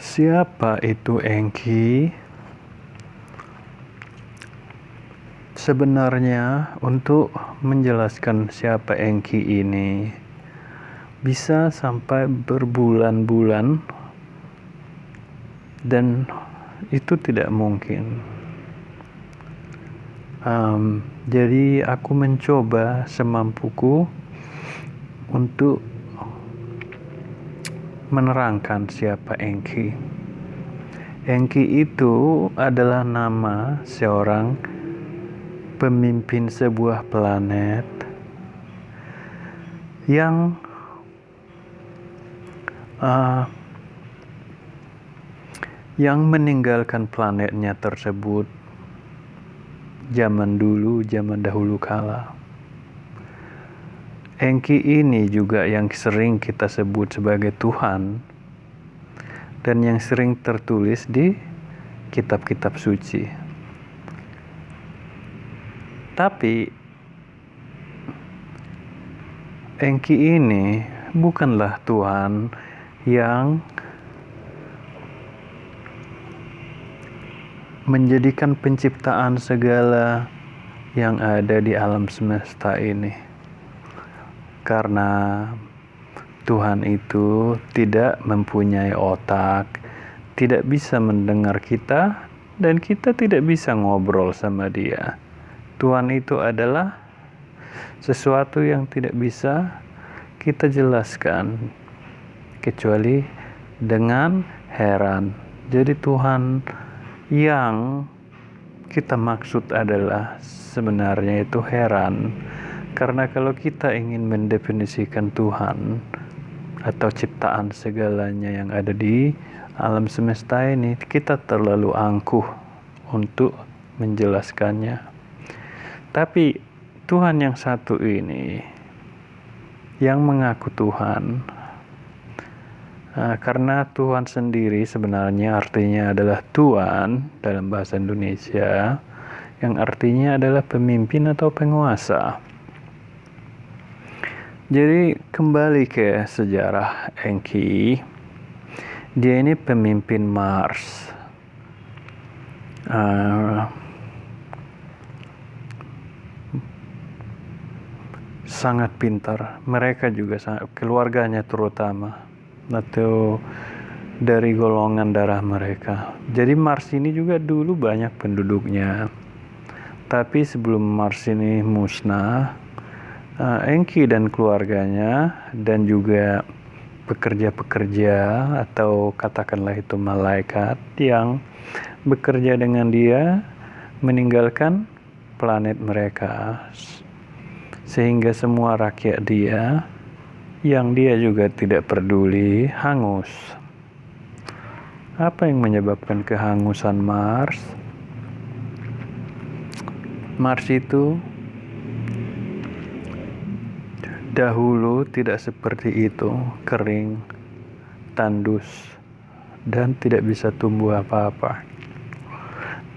Siapa itu Enki? Sebenarnya untuk menjelaskan siapa Enki ini bisa sampai berbulan-bulan dan itu tidak mungkin. Jadi aku mencoba semampuku untuk menerangkan siapa Enki. Enki itu adalah nama seorang pemimpin sebuah planet yang meninggalkan planetnya tersebut zaman dahulu kala. Enki ini juga yang sering kita sebut sebagai Tuhan dan yang sering tertulis di kitab-kitab suci. Tapi Enki ini bukanlah Tuhan yang menjadikan penciptaan segala yang ada di alam semesta ini. Karena Tuhan itu tidak mempunyai otak, tidak bisa mendengar kita, dan kita tidak bisa ngobrol sama Dia. Tuhan itu adalah sesuatu yang tidak bisa kita jelaskan kecuali dengan heran. Jadi Tuhan yang kita maksud adalah sebenarnya itu heran. Karena kalau kita ingin mendefinisikan Tuhan atau ciptaan segalanya yang ada di alam semesta ini, kita terlalu angkuh untuk menjelaskannya. Tapi Tuhan yang satu ini, yang mengaku Tuhan, karena Tuhan sendiri sebenarnya artinya adalah Tuan dalam bahasa Indonesia, yang artinya adalah pemimpin atau penguasa. Jadi kembali ke sejarah Enki, dia ini pemimpin Mars. Sangat pintar, mereka juga keluarganya terutama, atau dari golongan darah mereka. Jadi Mars ini juga dulu banyak penduduknya. Tapi sebelum Mars ini musnah, Enki dan keluarganya dan juga pekerja-pekerja atau katakanlah itu malaikat yang bekerja dengan dia meninggalkan planet mereka, sehingga semua rakyat dia yang dia juga tidak peduli hangus. Apa yang menyebabkan kehangusan Mars? Mars itu dahulu tidak seperti itu, kering, tandus, dan tidak bisa tumbuh apa-apa.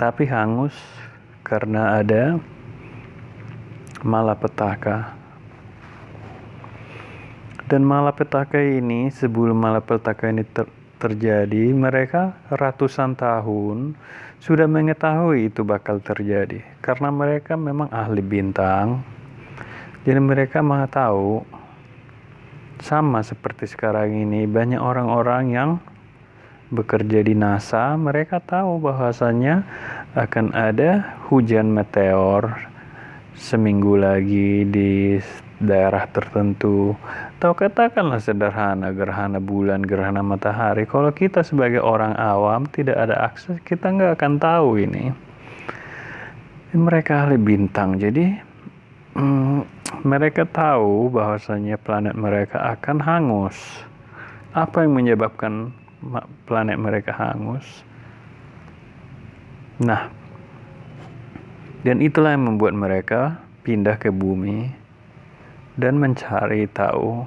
Tapi hangus karena ada malapetaka. Dan malapetaka ini, sebelum malapetaka ini terjadi, mereka ratusan tahun sudah mengetahui itu bakal terjadi. Karena mereka memang ahli bintang. Jadi mereka maha tahu, sama seperti sekarang ini banyak orang-orang yang bekerja di NASA, mereka tahu bahwasannya akan ada hujan meteor seminggu lagi di daerah tertentu. Atau katakanlah sederhana, gerhana bulan, gerhana matahari. Kalau kita sebagai orang awam tidak ada akses, kita nggak akan tahu ini. Mereka ahli bintang, jadi mereka tahu bahwasanya planet mereka akan hangus. Apa yang menyebabkan planet mereka hangus? Nah, dan itulah yang membuat mereka pindah ke bumi dan mencari tahu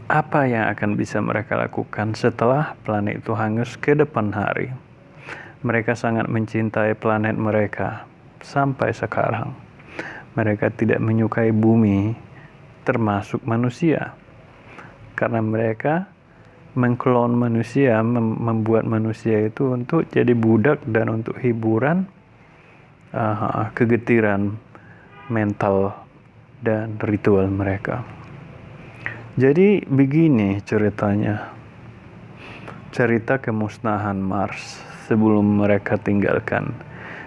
apa yang akan bisa mereka lakukan setelah planet itu hangus ke depan hari. Mereka sangat mencintai planet mereka sampai sekarang. Mereka tidak menyukai bumi, termasuk manusia, karena mereka mengklon manusia, membuat manusia itu untuk jadi budak dan untuk hiburan, kegetiran mental dan ritual mereka. Jadi begini ceritanya, cerita kemusnahan Mars sebelum mereka tinggalkan.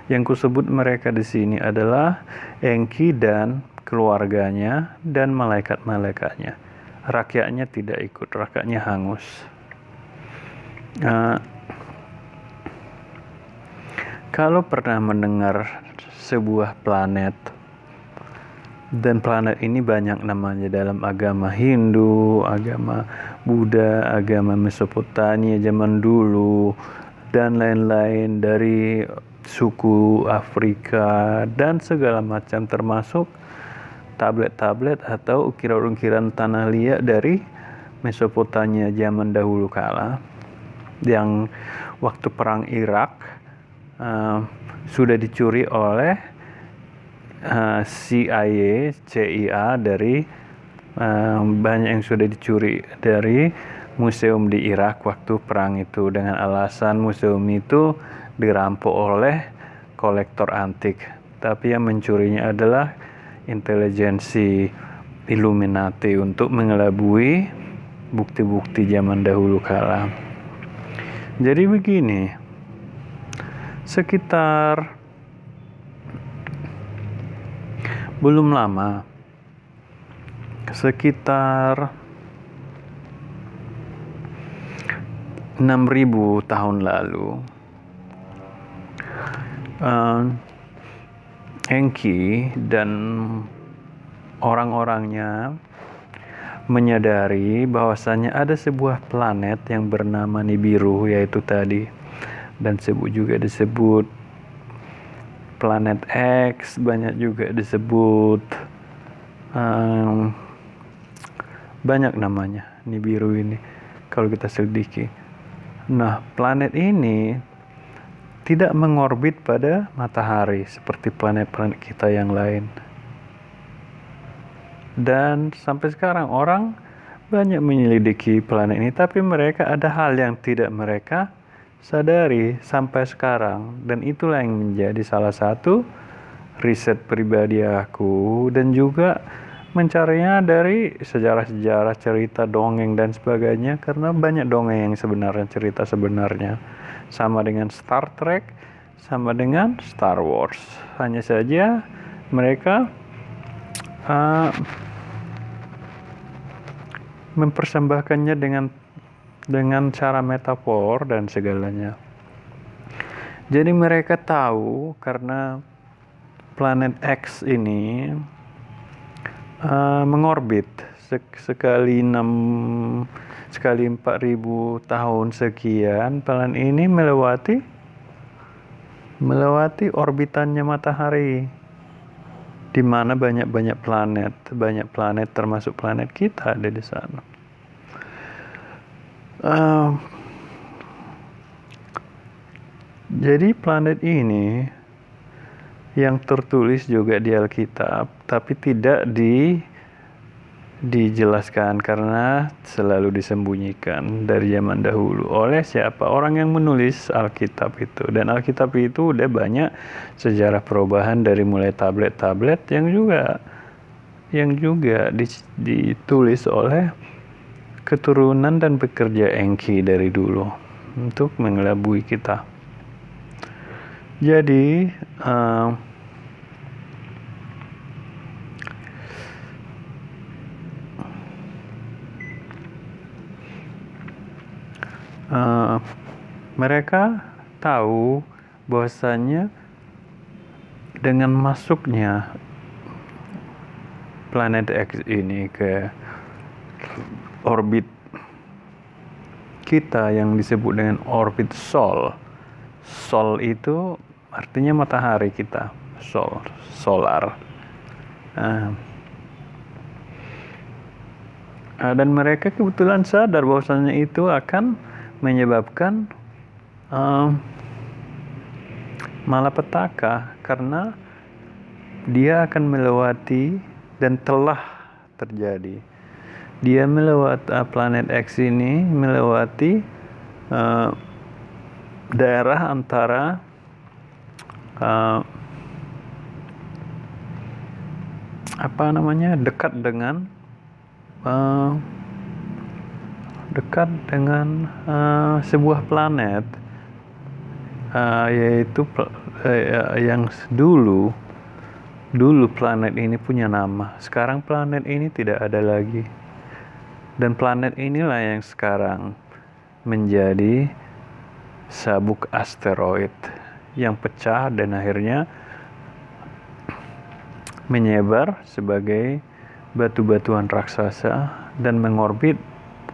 Yang kusebut mereka di sini adalah Enki dan keluarganya dan malaikat-malaikatnya. Rakyatnya tidak ikut, rakyatnya hangus. Kalau pernah mendengar sebuah planet, dan planet ini banyak namanya dalam agama Hindu, agama Buddha, agama Mesopotamia zaman dulu, dan lain-lain, dari suku Afrika dan segala macam, termasuk tablet-tablet atau ukiran-ukiran tanah liat dari Mesopotamia zaman dahulu kala, yang waktu perang Irak sudah dicuri oleh CIA dari banyak yang sudah dicuri dari museum di Irak waktu perang itu, dengan alasan museum itu dirampok oleh kolektor antik, tapi yang mencurinya adalah intelijensi Illuminati untuk mengelabui bukti-bukti zaman dahulu kala. Jadi begini, sekitar belum lama, sekitar 6.000 tahun lalu, Enki dan orang-orangnya menyadari bahwasannya ada sebuah planet yang bernama Nibiru, yaitu tadi, dan juga disebut planet X, banyak juga disebut banyak namanya Nibiru ini kalau kita selidiki. Nah, planet ini tidak mengorbit pada matahari seperti planet-planet kita yang lain. Dan sampai sekarang orang banyak menyelidiki planet ini, tapi mereka ada hal yang tidak mereka sadari sampai sekarang, dan itulah yang menjadi salah satu riset pribadi aku, dan juga mencarinya dari sejarah-sejarah, cerita, dongeng dan sebagainya, karena banyak dongeng yang sebenarnya, cerita sebenarnya, sama dengan Star Trek, sama dengan Star Wars. Hanya saja mereka mempersembahkannya dengan cara metafor dan segalanya. Jadi mereka tahu karena planet X ini mengorbit sekali 4.000 tahun sekian, planet ini melewati orbitannya matahari, di mana banyak planet termasuk planet kita ada di sana. Jadi planet ini yang tertulis juga di Alkitab, tapi tidak dijelaskan karena selalu disembunyikan dari zaman dahulu. Oleh siapa? Orang yang menulis Alkitab itu. Dan Alkitab itu udah banyak sejarah perubahan, dari mulai tablet-tablet yang juga ditulis oleh keturunan dan pekerja Enki dari dulu untuk mengelabui kita. Jadi mereka tahu bahwasanya dengan masuknya planet X ini ke orbit kita yang disebut dengan orbit Sol. Sol itu artinya matahari kita, solar. Dan mereka kebetulan sadar bahwasanya itu akan menyebabkan malapetaka, karena dia akan melewati dan telah terjadi Dia melewati planet X ini melewati daerah antara dekat dengan sebuah planet yaitu yang dulu planet ini punya nama. Sekarang planet ini tidak ada lagi. Dan planet inilah yang sekarang menjadi sabuk asteroid yang pecah dan akhirnya menyebar sebagai batu-batuan raksasa dan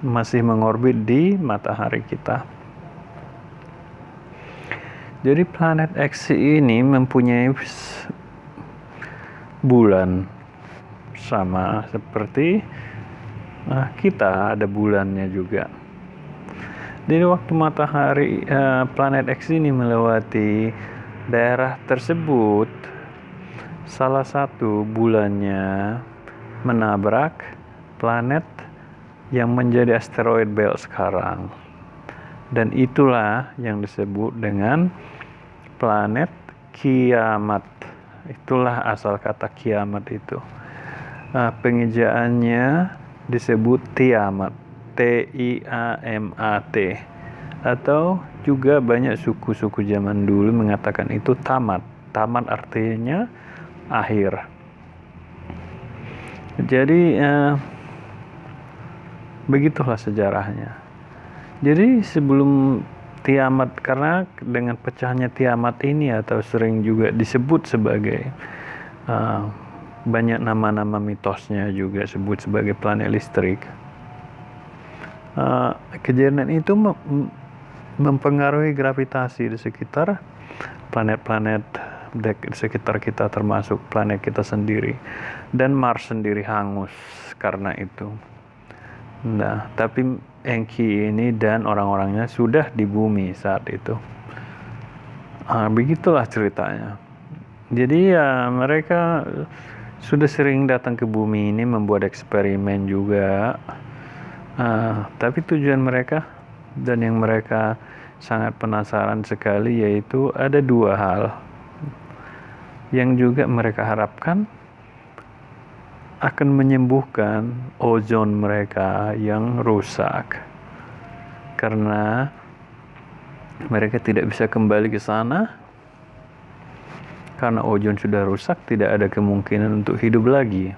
masih mengorbit di matahari kita. Jadi planet X ini mempunyai bulan sama seperti kita ada bulannya juga. Jadi waktu planet X ini melewati daerah tersebut, salah satu bulannya menabrak planet yang menjadi asteroid belt sekarang. Dan itulah yang disebut dengan planet kiamat. Itulah asal kata kiamat itu. Pengejaannya disebut Tiamat, Tiamat, atau juga banyak suku-suku zaman dulu mengatakan itu Tamat. Tamat artinya akhir. Jadi begitulah sejarahnya. Jadi sebelum Tiamat, karena dengan pecahnya Tiamat ini atau sering juga disebut sebagai banyak nama-nama mitosnya juga sebut sebagai planet listrik. Kejadian itu mempengaruhi gravitasi di sekitar planet-planet di sekitar kita, termasuk planet kita sendiri, dan Mars sendiri hangus karena itu. Nah, tapi Enki ini dan orang-orangnya sudah di bumi saat itu. Begitulah ceritanya. Jadi ya mereka sudah sering datang ke bumi ini membuat eksperimen juga. Tapi tujuan mereka dan yang mereka sangat penasaran sekali yaitu ada dua hal yang juga mereka harapkan akan menyembuhkan ozon mereka yang rusak. Karena mereka tidak bisa kembali ke sana. Karena ozon sudah rusak, tidak ada kemungkinan untuk hidup lagi.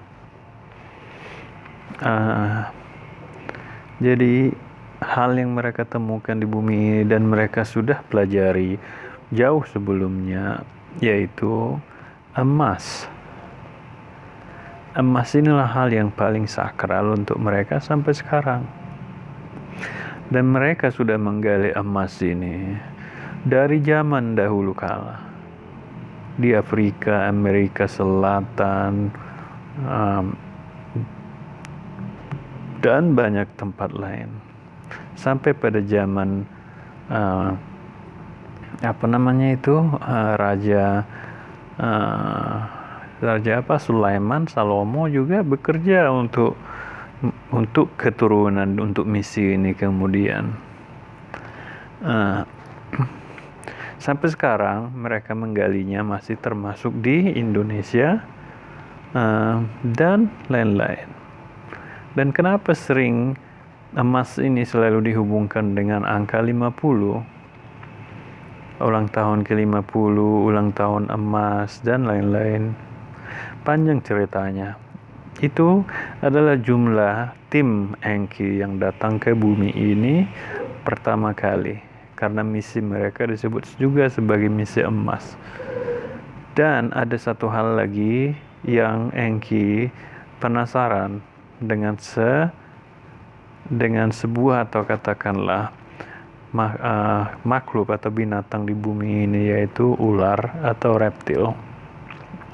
Jadi hal yang mereka temukan di bumi ini dan mereka sudah pelajari jauh sebelumnya yaitu emas. Emas inilah hal yang paling sakral untuk mereka sampai sekarang. Dan mereka sudah menggali emas ini dari zaman dahulu kala. Di Afrika, Amerika Selatan, dan banyak tempat lain. Sampai pada zaman Raja Sulaiman, Salomo juga bekerja untuk keturunan, untuk misi ini kemudian. Sampai sekarang mereka menggalinya masih termasuk di Indonesia dan lain-lain. Dan kenapa sering emas ini selalu dihubungkan dengan angka 50? Ulang tahun ke-50, ulang tahun emas, dan lain-lain. Panjang ceritanya. Itu adalah jumlah tim Enki yang datang ke bumi ini pertama kali. Karena misi mereka disebut juga sebagai misi emas. Dan ada satu hal lagi yang Enki penasaran dengan sebuah atau katakanlah makhluk atau binatang di bumi ini, yaitu ular atau reptil,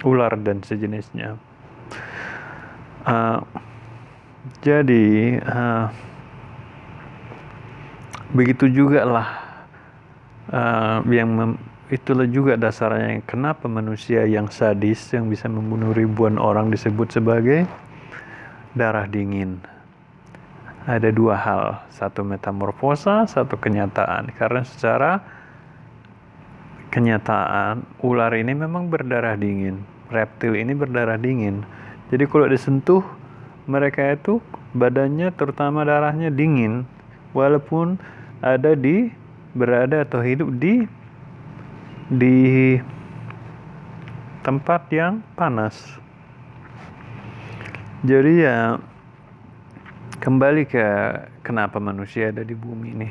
ular dan sejenisnya. Jadi begitu juga lah itulah juga dasarnya kenapa manusia yang sadis yang bisa membunuh ribuan orang disebut sebagai darah dingin. ada dua hal, satu metamorfosa, satu kenyataan. Karena secara kenyataan ular ini memang berdarah dingin, reptil ini berdarah dingin. Jadi kalau disentuh mereka itu badannya terutama darahnya dingin, walaupun berada atau hidup di tempat yang panas. Jadi ya kembali ke kenapa manusia ada di bumi ini.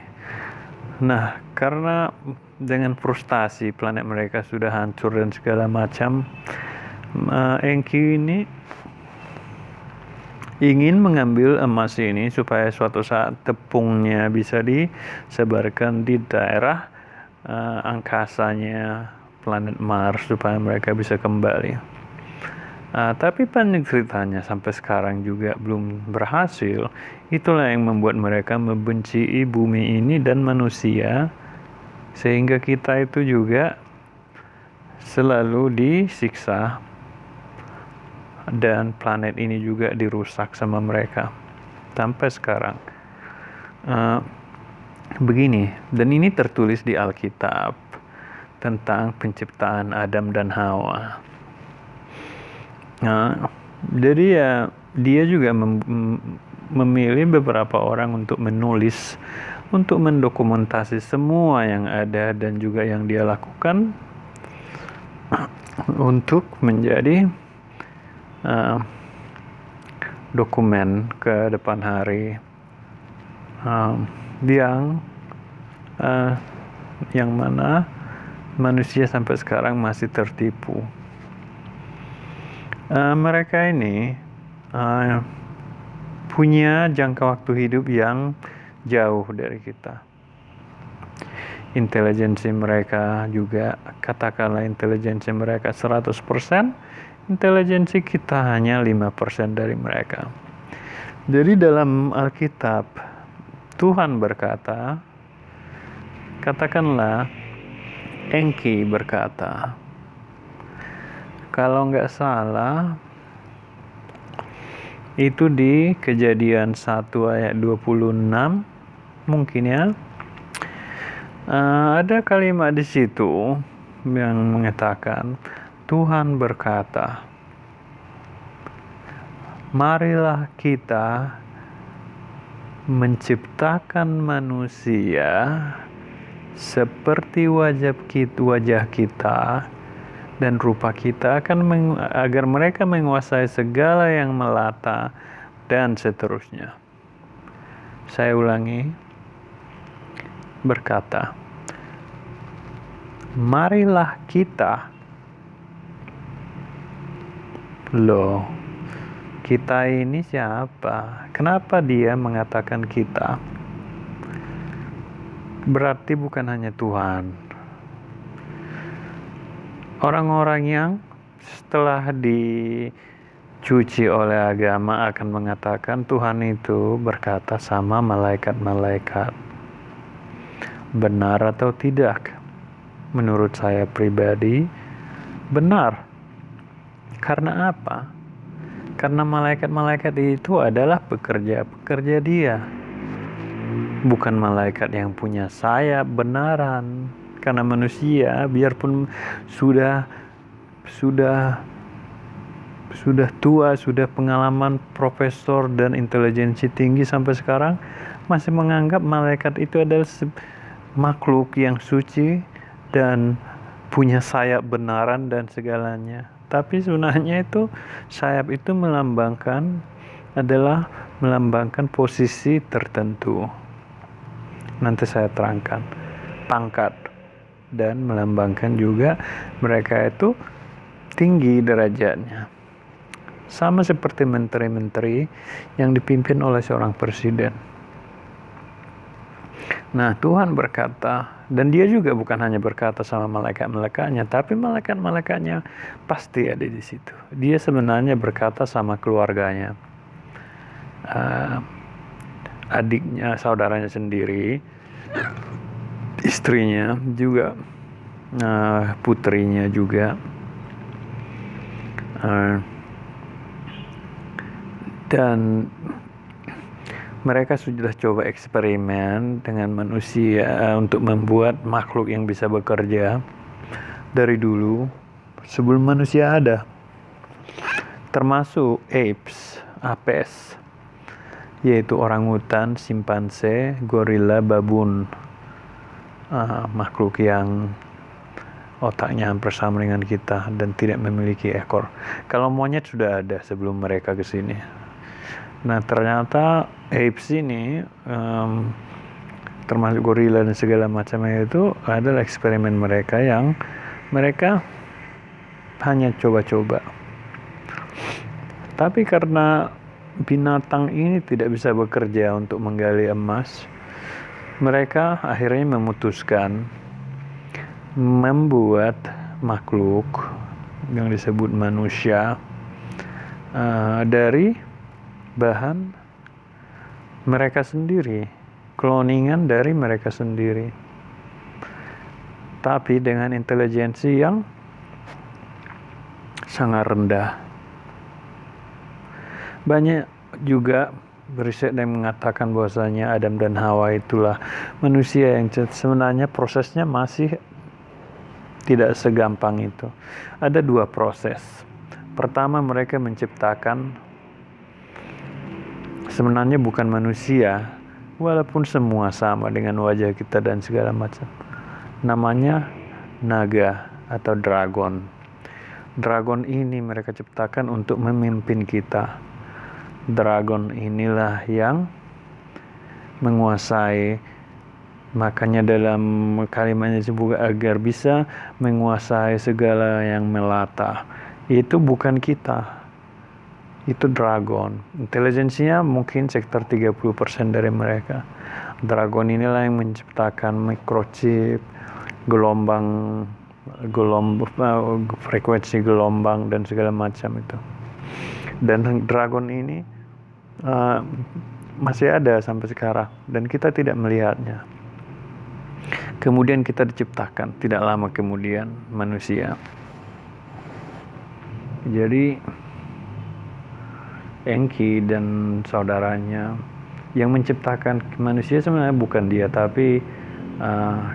Nah, karena dengan frustasi planet mereka sudah hancur dan segala macam, Enki ini ingin mengambil emas ini supaya suatu saat tepungnya bisa disebarkan di daerah angkasanya planet Mars supaya mereka bisa kembali. Tapi panjang ceritanya sampai sekarang juga belum berhasil. Itulah yang membuat mereka membenci bumi ini dan manusia, sehingga kita itu juga selalu disiksa dan planet ini juga dirusak sama mereka sampai sekarang. Begini, dan ini tertulis di Alkitab tentang penciptaan Adam dan Hawa. Jadi ya dia juga memilih beberapa orang untuk menulis, untuk mendokumentasi semua yang ada dan juga yang dia lakukan untuk menjadi dokumen ke depan hari yang mana manusia sampai sekarang masih tertipu. Mereka ini punya jangka waktu hidup yang jauh dari kita. Intelijensi mereka juga, katakanlah intelijensi mereka 100%, intelijensi kita hanya 5% dari mereka. Jadi dalam Alkitab, Tuhan berkata, katakanlah Enki berkata, kalau nggak salah itu di Kejadian 1 ayat 26 mungkin ya, ada kalimat di situ yang mengatakan Tuhan berkata, marilah kita menciptakan manusia seperti wajah kita dan rupa kita agar mereka menguasai segala yang melata dan seterusnya. Saya ulangi, berkata, marilah kita. Loh, kita ini siapa? Kenapa dia mengatakan kita? Berarti bukan hanya Tuhan. Orang-orang yang setelah dicuci oleh agama akan mengatakan Tuhan itu berkata sama malaikat-malaikat. Benar atau tidak? Menurut saya pribadi, benar. Karena apa? Karena malaikat-malaikat itu adalah pekerja-pekerja dia. Bukan malaikat yang punya sayap benaran. Karena manusia biarpun sudah tua, sudah pengalaman profesor dan intelijensi tinggi sampai sekarang masih menganggap malaikat itu adalah makhluk yang suci dan punya sayap benaran dan segalanya. Tapi sebenarnya itu sayap itu melambangkan posisi tertentu. Nanti saya terangkan. Pangkat. Dan melambangkan juga mereka itu tinggi derajatnya. Sama seperti menteri-menteri yang dipimpin oleh seorang presiden. Nah, Tuhan berkata, dan dia juga bukan hanya berkata sama malaikat-malaikatnya, tapi malaikat-malaikatnya pasti ada di situ. Dia sebenarnya berkata sama keluarganya, adiknya, saudaranya sendiri, istrinya juga, putrinya juga, dan Mereka sudah coba eksperimen dengan manusia untuk membuat makhluk yang bisa bekerja dari dulu sebelum manusia ada, termasuk apes, yaitu orangutan, simpanse, gorila, babun, makhluk yang otaknya hampir sama dengan kita dan tidak memiliki ekor. Kalau monyet sudah ada sebelum mereka ke sini. Nah, ternyata apes ini termasuk gorila dan segala macamnya itu adalah eksperimen mereka yang mereka hanya coba-coba. Tapi karena binatang ini tidak bisa bekerja untuk menggali emas, mereka akhirnya memutuskan membuat makhluk yang disebut manusia dari bahan mereka sendiri, cloningan dari mereka sendiri, tapi dengan intelijensi yang sangat rendah. Banyak juga riset yang mengatakan bahwasanya Adam dan Hawa itulah manusia yang sebenarnya prosesnya masih tidak segampang itu. Ada 2 proses. Pertama, mereka menciptakan sebenarnya bukan manusia, walaupun semua sama dengan wajah kita dan segala macam. Namanya naga atau dragon. Dragon ini mereka ciptakan untuk memimpin kita. Dragon inilah yang menguasai, makanya dalam kalimatnya disebut agar bisa menguasai segala yang melata. Itu bukan kita. Itu dragon. Intelijensinya mungkin sekitar 30% dari mereka. Dragon inilah yang menciptakan microchip, frekuensi gelombang dan segala macam itu. Dan dragon ini masih ada sampai sekarang dan kita tidak melihatnya. Kemudian kita diciptakan tidak lama kemudian manusia. Jadi Enki dan saudaranya yang menciptakan manusia sebenarnya bukan dia, tapi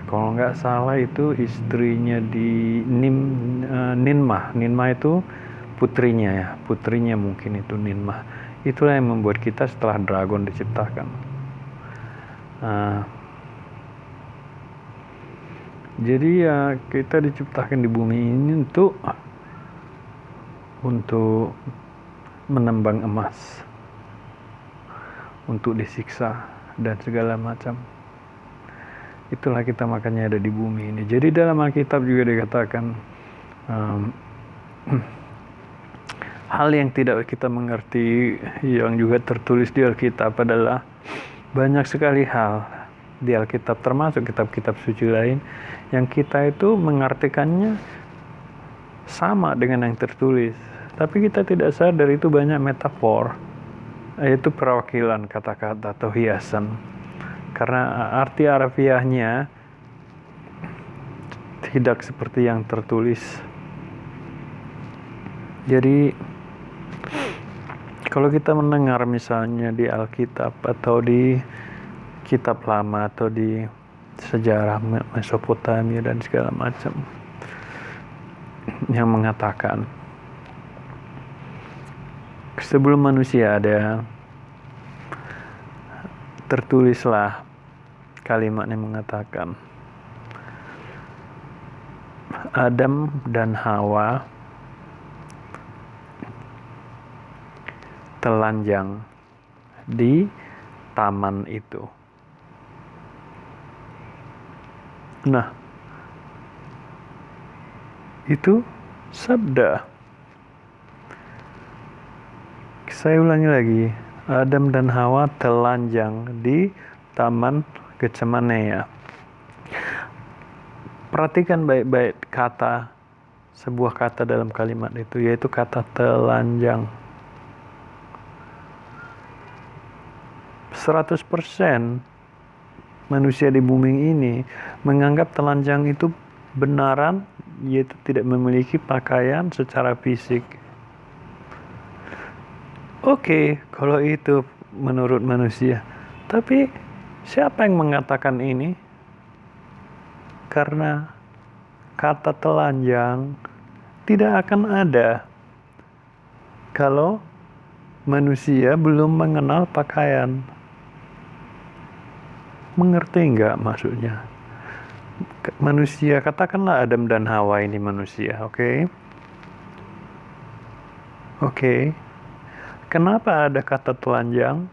kalau nggak salah itu istrinya di Ninmah. Ninmah itu putrinya mungkin itu Ninmah. Itulah yang membuat kita setelah dragon diciptakan. Jadi ya kita diciptakan di bumi ini untuk menambang emas, untuk disiksa dan segala macam. Itulah kita makanya ada di bumi ini. Jadi dalam Alkitab juga dikatakan hal yang tidak kita mengerti yang juga tertulis di Alkitab adalah banyak sekali hal di Alkitab, termasuk kitab-kitab suci lain yang kita itu mengartikannya sama dengan yang tertulis. Tapi kita tidak sadar itu banyak metafor, yaitu perwakilan kata-kata atau hiasan. Karena arti harfiahnya tidak seperti yang tertulis. Jadi kalau kita mendengar misalnya di Alkitab atau di kitab lama atau di sejarah Mesopotamia dan segala macam yang mengatakan sebelum manusia ada, tertulislah kalimat yang mengatakan Adam dan Hawa telanjang di taman itu. Nah, itu sabda. Saya ulangi lagi, Adam dan Hawa telanjang di taman Getsemane. Perhatikan baik-baik sebuah kata dalam kalimat itu, yaitu kata telanjang. 100% manusia di bumi ini menganggap telanjang itu benaran, yaitu tidak memiliki pakaian secara fisik. Oke, kalau itu menurut manusia, Tapi siapa yang mengatakan ini? Karena kata telanjang tidak akan ada kalau manusia belum mengenal pakaian. Mengerti nggak maksudnya? Manusia, katakanlah Adam dan Hawa ini manusia, oke? Oke. Kenapa ada kata telanjang?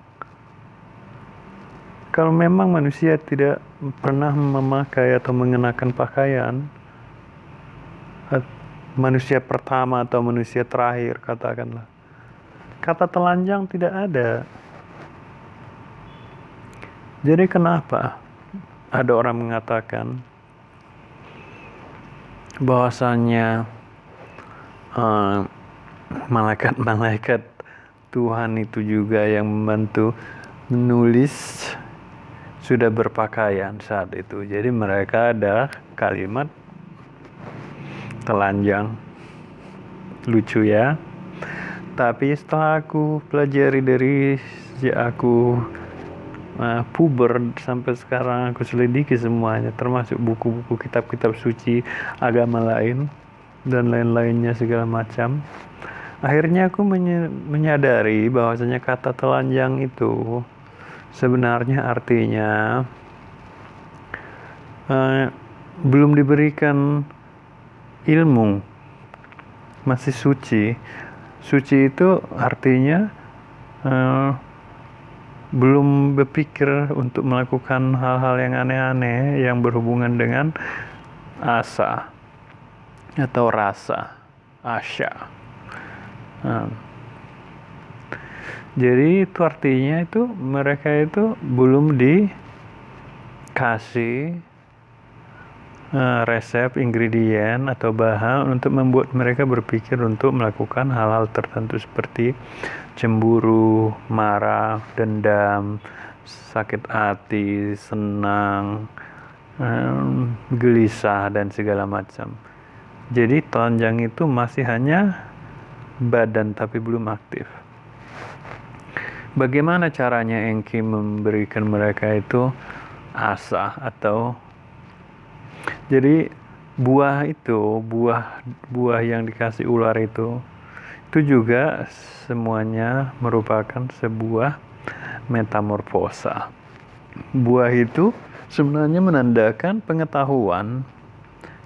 Kalau memang manusia tidak pernah memakai atau mengenakan pakaian, manusia pertama atau manusia terakhir katakanlah, kata telanjang tidak ada. Jadi kenapa ada orang mengatakan bahwasanya malaikat-malaikat Tuhan itu juga yang membantu menulis sudah berpakaian saat itu. Jadi mereka ada kalimat telanjang. Lucu ya. Tapi setelah aku pelajari dari sejak aku puber sampai sekarang, aku selidiki semuanya, termasuk buku-buku kitab-kitab suci agama lain dan lain-lainnya segala macam. Akhirnya aku menyadari bahwasanya kata telanjang itu sebenarnya artinya belum diberikan ilmu, masih suci. Suci itu artinya belum berpikir untuk melakukan hal-hal yang aneh-aneh yang berhubungan dengan asa atau rasa, asya. Jadi itu artinya itu mereka itu belum dikasih resep, ingredient atau bahan untuk membuat mereka berpikir untuk melakukan hal-hal tertentu seperti cemburu, marah, dendam, sakit hati, senang, gelisah dan segala macam. Jadi telanjang itu masih hanya badan tapi belum aktif. Bagaimana caranya Enki memberikan mereka itu asa atau jadi buah yang dikasih ular itu juga semuanya merupakan sebuah metamorfosa. Buah itu sebenarnya menandakan pengetahuan,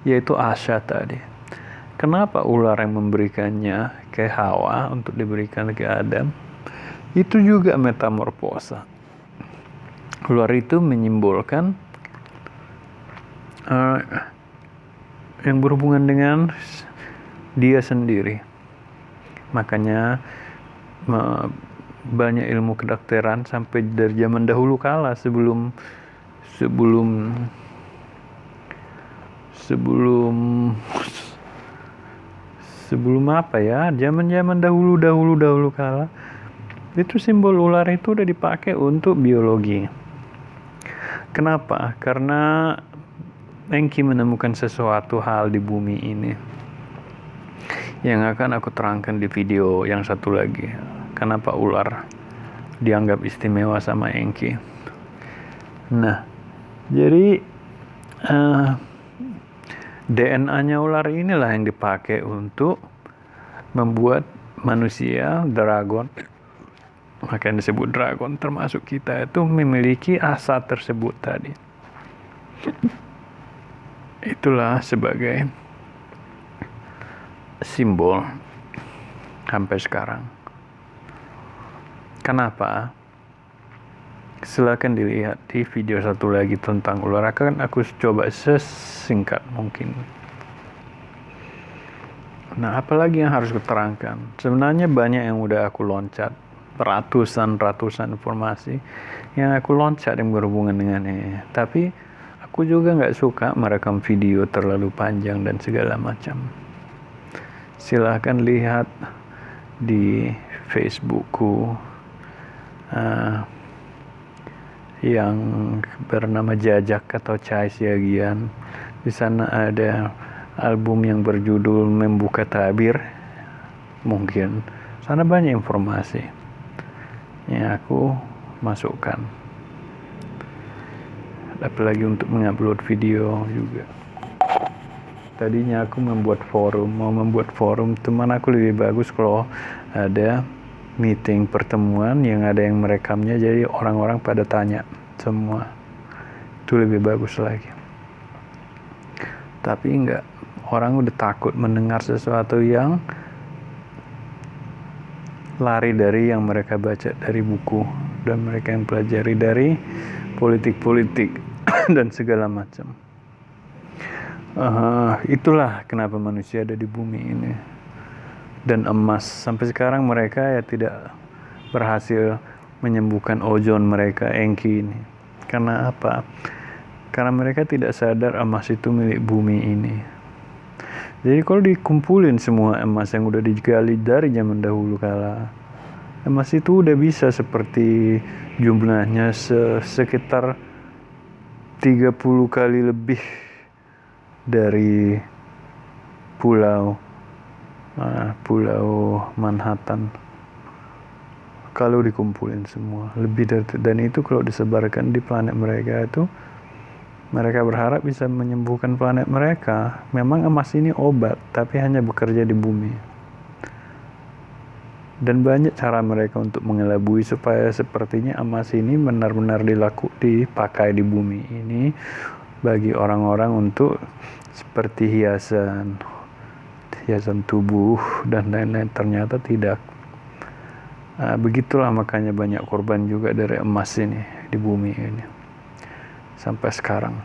yaitu asya tadi. Kenapa ular yang memberikannya ke Hawa untuk diberikan ke Adam? Itu juga metamorfosa. Ular itu menyimbolkan yang berhubungan dengan dia sendiri. Makanya banyak ilmu kedokteran sampai dari zaman dahulu kala sebelum apa ya, zaman dahulu kala itu simbol ular itu udah dipakai untuk biologi. Kenapa? Karena Enki menemukan sesuatu hal di bumi ini yang akan aku terangkan di video yang satu lagi. Kenapa ular dianggap istimewa sama Enki? Nah, jadi DNA-nya ular inilah yang dipakai untuk membuat manusia, dragon, makanya disebut dragon, termasuk kita itu memiliki asa tersebut tadi. Itulah sebagai simbol sampai sekarang. Kenapa? Silakan dilihat di video satu lagi tentang ular. Akan aku coba sesingkat mungkin. Nah, apalagi yang harus kuterangkan? Sebenarnya banyak yang udah aku loncat, ratusan informasi yang aku loncat yang berhubungan dengan ini. Tapi aku juga nggak suka merekam video terlalu panjang dan segala macam. Silahkan lihat di Facebookku yang bernama Jajak atau Cahaya Siagian. Di sana ada album yang berjudul Membuka Tabir. Mungkin sana banyak informasi yang aku masukkan. apalagi untuk mengupload video juga. Tadinya aku mau membuat forum, teman aku lebih bagus kalau ada meeting pertemuan yang ada yang merekamnya, jadi orang-orang pada tanya semua, itu lebih bagus lagi. Tapi enggak, orang udah takut mendengar sesuatu yang lari dari yang mereka baca dari buku dan mereka yang pelajari dari politik-politik dan segala macam. Itulah kenapa manusia ada di bumi ini. Dan emas, sampai sekarang mereka ya tidak berhasil menyembuhkan ozon mereka, Enki ini. Karena apa? Karena mereka tidak sadar emas itu milik bumi ini. Jadi kalau dikumpulin semua emas yang udah digali dari zaman dahulu kala, emas itu udah bisa seperti jumlahnya sekitar 30 kali lebih dari pulau Manhattan. Kalau dikumpulin semua lebih dari, dan itu kalau disebarkan di planet mereka itu, mereka berharap bisa menyembuhkan planet mereka. Memang emas ini obat, tapi hanya bekerja di bumi. Dan banyak cara mereka untuk mengelabui supaya sepertinya emas ini benar-benar dipakai di bumi ini bagi orang-orang untuk seperti hiasan tubuh dan lain-lain. Ternyata tidak. Begitulah makanya banyak korban juga dari emas ini di bumi ini sampai sekarang.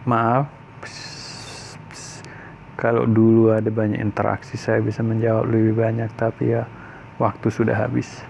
Maaf kalau dulu ada banyak interaksi, saya bisa menjawab lebih banyak, tapi ya waktu sudah habis.